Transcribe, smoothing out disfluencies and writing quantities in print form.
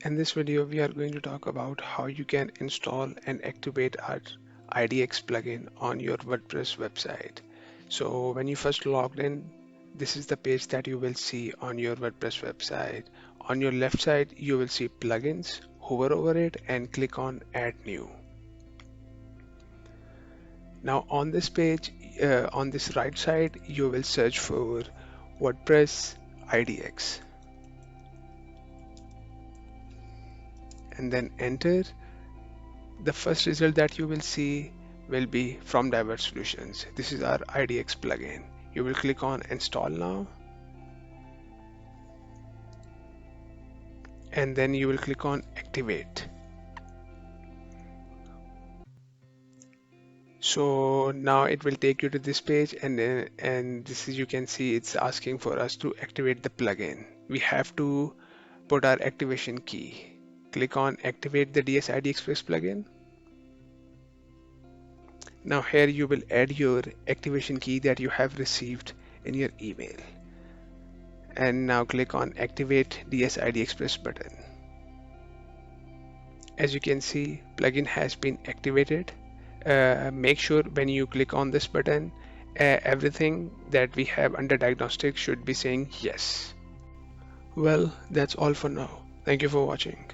In this video, we are going to talk about how you can install and activate our IDX plugin on your WordPress website. So when you first logged in, this is the page that you will see on your WordPress website. On your left side, you will see plugins. Hover over it and click on Add New. Now on this page, on this right side, you will search for WordPress IDX and then enter. The first result that you will see will be from Diverse Solutions. This is our IDX plugin. You will click on Install Now, and then you will click on Activate. So now it will take you to this page, and this is, you can see it's asking for us to activate the plugin. We have to put our activation key. Click on Activate the DSID Express plugin. Now here you will add your activation key that you have received in your email. And now click on Activate DSID Express button. As you can see, plugin has been activated. Make sure when you click on this button, everything that we have under diagnostics should be saying yes. Well, that's all for now. Thank you for watching.